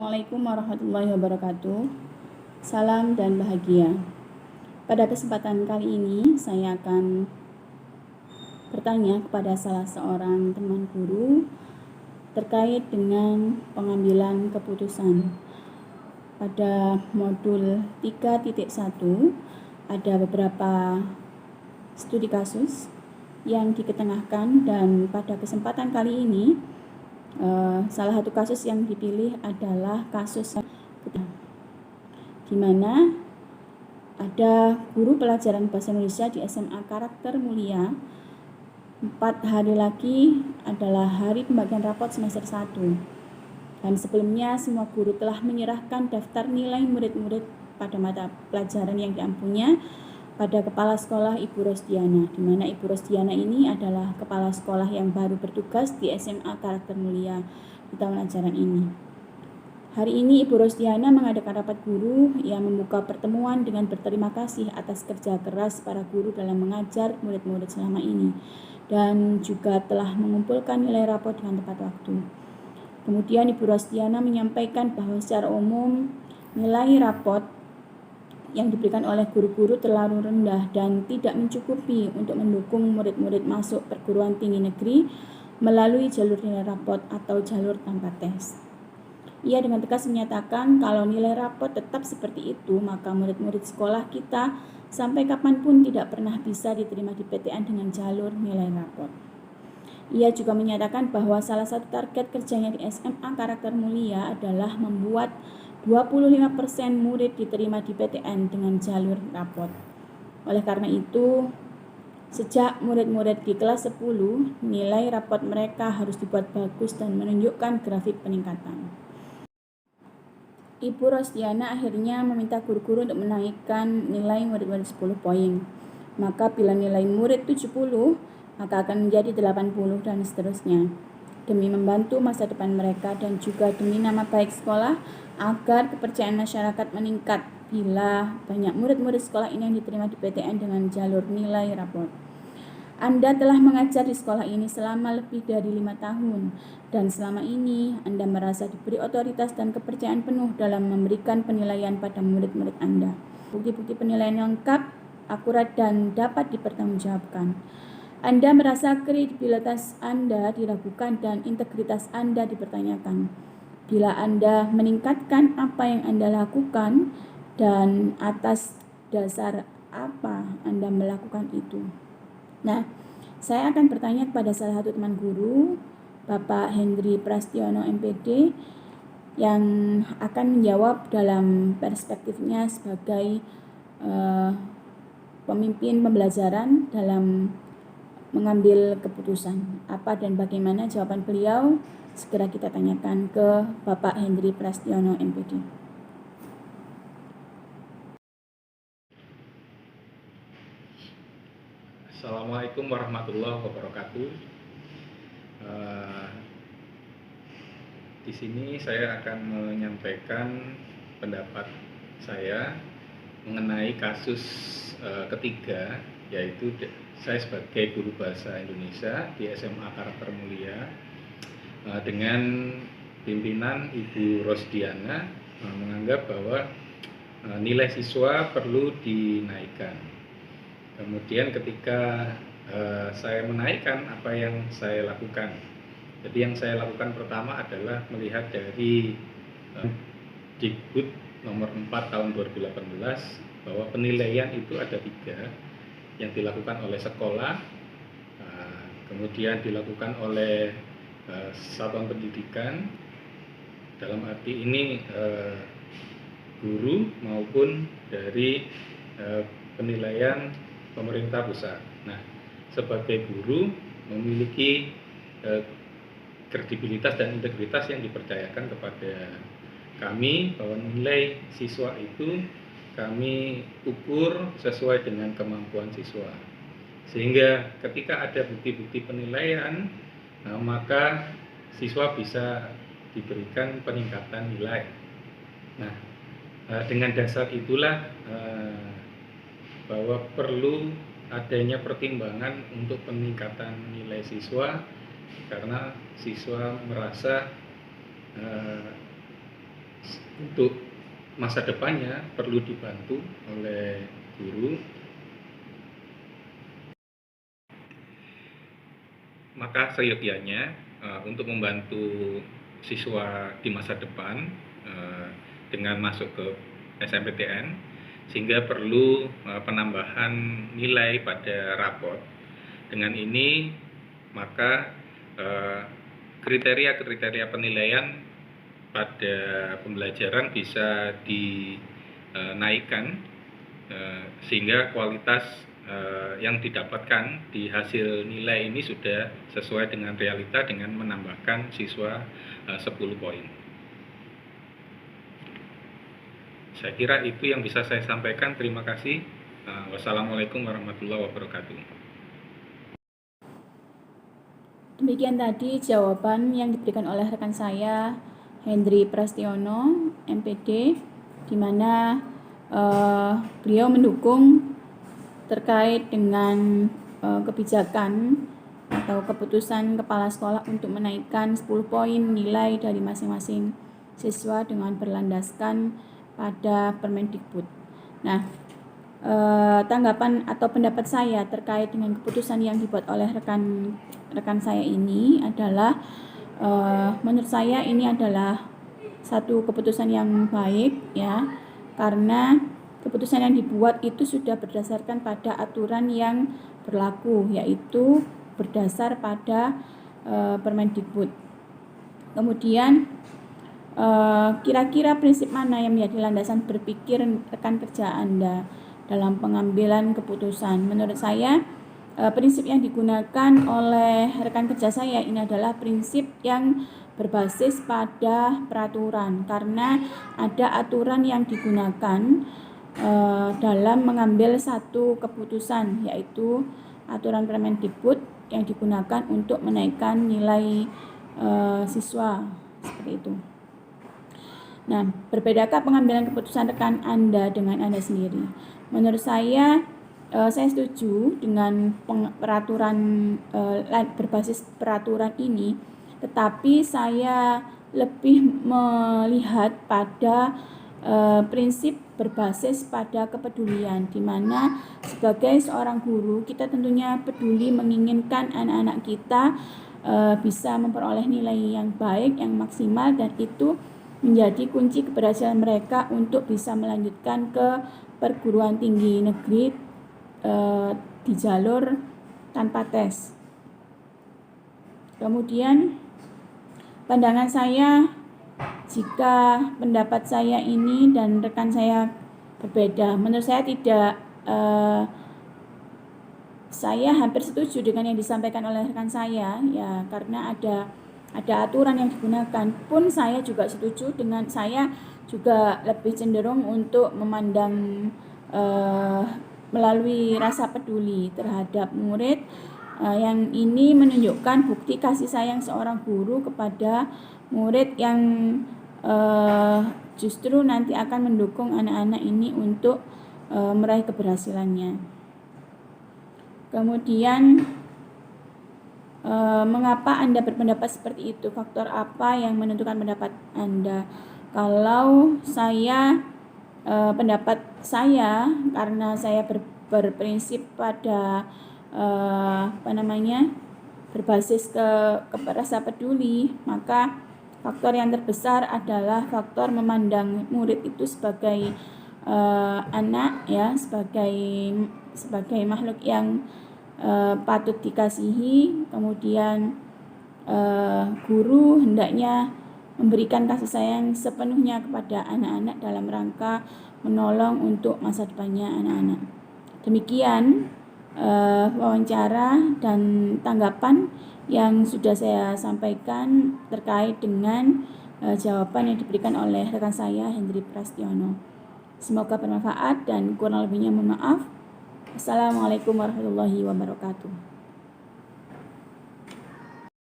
Assalamualaikum warahmatullahi wabarakatuh. Salam dan bahagia. Pada kesempatan kali ini saya akan bertanya kepada salah seorang teman guru terkait dengan pengambilan keputusan. Pada modul 3.1 ada beberapa studi kasus yang diketengahkan, dan pada kesempatan kali ini salah satu kasus yang dipilih adalah kasus di mana ada guru pelajaran bahasa Indonesia di SMA Karakter Mulia. 4 hari lagi adalah hari pembagian rapot semester 1. Dan sebelumnya semua guru telah menyerahkan daftar nilai murid-murid pada mata pelajaran yang diampunya pada Kepala Sekolah Ibu Rosdiana, di mana Ibu Rosdiana ini adalah kepala sekolah yang baru bertugas di SMA Karakter Mulia di tahun ajaran ini. Hari ini Ibu Rosdiana mengadakan rapat guru yang membuka pertemuan dengan berterima kasih atas kerja keras para guru dalam mengajar murid-murid selama ini, dan juga telah mengumpulkan nilai rapot dengan tepat waktu. Kemudian Ibu Rosdiana menyampaikan bahwa secara umum nilai rapot yang diberikan oleh guru-guru terlalu rendah dan tidak mencukupi untuk mendukung murid-murid masuk perguruan tinggi negeri melalui jalur nilai rapot atau jalur tanpa tes. Ia dengan tegas menyatakan kalau nilai rapot tetap seperti itu, maka murid-murid sekolah kita sampai kapanpun tidak pernah bisa diterima di PTN dengan jalur nilai rapot. Ia juga menyatakan bahwa salah satu target kerjanya di SMA Karakter Mulia adalah membuat 25% murid diterima di PTN dengan jalur rapot. Oleh karena itu, sejak murid-murid di kelas 10, nilai rapot mereka harus dibuat bagus dan menunjukkan grafik peningkatan. Ibu Rosdiana akhirnya meminta guru-guru untuk menaikkan nilai murid-murid 10 poin. Maka bila nilai murid 70, maka akan menjadi 80 dan seterusnya. Demi membantu masa depan mereka dan juga demi nama baik sekolah agar kepercayaan masyarakat meningkat bila banyak murid-murid sekolah ini yang diterima di PTN dengan jalur nilai rapot. Anda telah mengajar di sekolah ini selama lebih dari 5 tahun, dan selama ini Anda merasa diberi otoritas dan kepercayaan penuh dalam memberikan penilaian pada murid-murid Anda. Bukti-bukti penilaian lengkap, akurat, dan dapat dipertanggungjawabkan. Anda merasa kredibilitas Anda diragukan dan integritas Anda dipertanyakan. Bila Anda meningkatkan apa yang Anda lakukan dan atas dasar apa Anda melakukan itu. Nah, saya akan bertanya kepada salah satu teman guru, Bapak Hendri Prastiono MPD, yang akan menjawab dalam perspektifnya sebagai pemimpin pembelajaran dalam mengambil keputusan. Apa dan bagaimana jawaban beliau? Segera kita tanyakan ke Bapak Hendri Prastiono MPD. Assalamualaikum warahmatullahi wabarakatuh. Di sini saya akan menyampaikan pendapat saya mengenai kasus ketiga, yaitu saya sebagai guru bahasa Indonesia di SMA Karakter Mulia dengan pimpinan Ibu Rosdiana menganggap bahwa nilai siswa perlu dinaikkan. Kemudian ketika saya menaikkan, apa yang saya lakukan? Jadi yang saya lakukan pertama adalah melihat dari Dikbud nomor 4 tahun 2018 bahwa penilaian itu ada 3 yang dilakukan oleh sekolah, kemudian dilakukan oleh satuan pendidikan, dalam arti ini guru maupun dari penilaian pemerintah pusat. Nah, sebagai guru memiliki kredibilitas dan integritas yang dipercayakan kepada kami bahwa nilai siswa itu kami ukur sesuai dengan kemampuan siswa. Sehingga ketika ada bukti-bukti penilaian, maka siswa bisa diberikan peningkatan nilai. Nah, dengan dasar itulah bahwa perlu adanya pertimbangan untuk peningkatan nilai siswa, karena siswa merasa untuk masa depannya perlu dibantu oleh guru. Maka seyogianya untuk membantu siswa di masa depan dengan masuk ke SNMPTN, sehingga perlu penambahan nilai pada raport. Dengan ini maka kriteria penilaian pada pembelajaran bisa dinaikkan sehingga kualitas yang didapatkan di hasil nilai ini sudah sesuai dengan realita dengan menambahkan siswa 10 poin. Saya kira itu yang bisa saya sampaikan. Terima kasih. Wassalamualaikum warahmatullahi wabarakatuh. Demikian tadi jawaban yang diberikan oleh rekan saya Hendri Prastiono, MPD, di mana beliau mendukung terkait dengan kebijakan atau keputusan kepala sekolah untuk menaikkan 10 poin nilai dari masing-masing siswa dengan berlandaskan pada Permendikbud. Nah, tanggapan atau pendapat saya terkait dengan keputusan yang dibuat oleh rekan saya ini adalah menurut saya ini adalah satu keputusan yang baik ya, karena keputusan yang dibuat itu sudah berdasarkan pada aturan yang berlaku, yaitu berdasar pada Permendikbud. Kemudian kira-kira prinsip mana yang menjadi landasan berpikir rekan kerja Anda dalam pengambilan keputusan? Menurut saya prinsip yang digunakan oleh rekan kerja saya ini adalah prinsip yang berbasis pada peraturan, karena ada aturan yang digunakan dalam mengambil satu keputusan, yaitu aturan Permendikbud yang digunakan untuk menaikkan nilai siswa seperti itu. Nah, berbedakah pengambilan keputusan rekan Anda dengan Anda sendiri? Menurut saya setuju dengan peraturan berbasis peraturan ini, tetapi saya lebih melihat pada prinsip berbasis pada kepedulian, di mana sebagai seorang guru kita tentunya peduli menginginkan anak-anak kita bisa memperoleh nilai yang baik, yang maksimal, dan itu menjadi kunci keberhasilan mereka untuk bisa melanjutkan ke perguruan tinggi negeri di jalur tanpa tes. Kemudian pandangan saya, jika pendapat saya ini dan rekan saya berbeda, menurut saya tidak, saya hampir setuju dengan yang disampaikan oleh rekan saya ya, karena ada aturan yang digunakan. Pun saya juga setuju dengan, saya juga lebih cenderung untuk memandang melalui rasa peduli terhadap murid, yang ini menunjukkan bukti kasih sayang seorang guru kepada murid yang justru nanti akan mendukung anak-anak ini untuk meraih keberhasilannya. Kemudian mengapa Anda berpendapat seperti itu? Faktor apa yang menentukan pendapat Anda? Kalau saya, pendapat saya, karena saya berprinsip pada berbasis ke rasa peduli, maka faktor yang terbesar adalah faktor memandang murid itu sebagai anak ya, sebagai makhluk yang patut dikasihi. Kemudian guru hendaknya memberikan kasih sayang sepenuhnya kepada anak-anak dalam rangka menolong untuk masa depannya anak-anak. Demikian wawancara dan tanggapan yang sudah saya sampaikan terkait dengan jawaban yang diberikan oleh rekan saya Hendri Prastiono. Semoga bermanfaat dan kurang lebihnya mohon maaf. Assalamualaikum warahmatullahi wabarakatuh.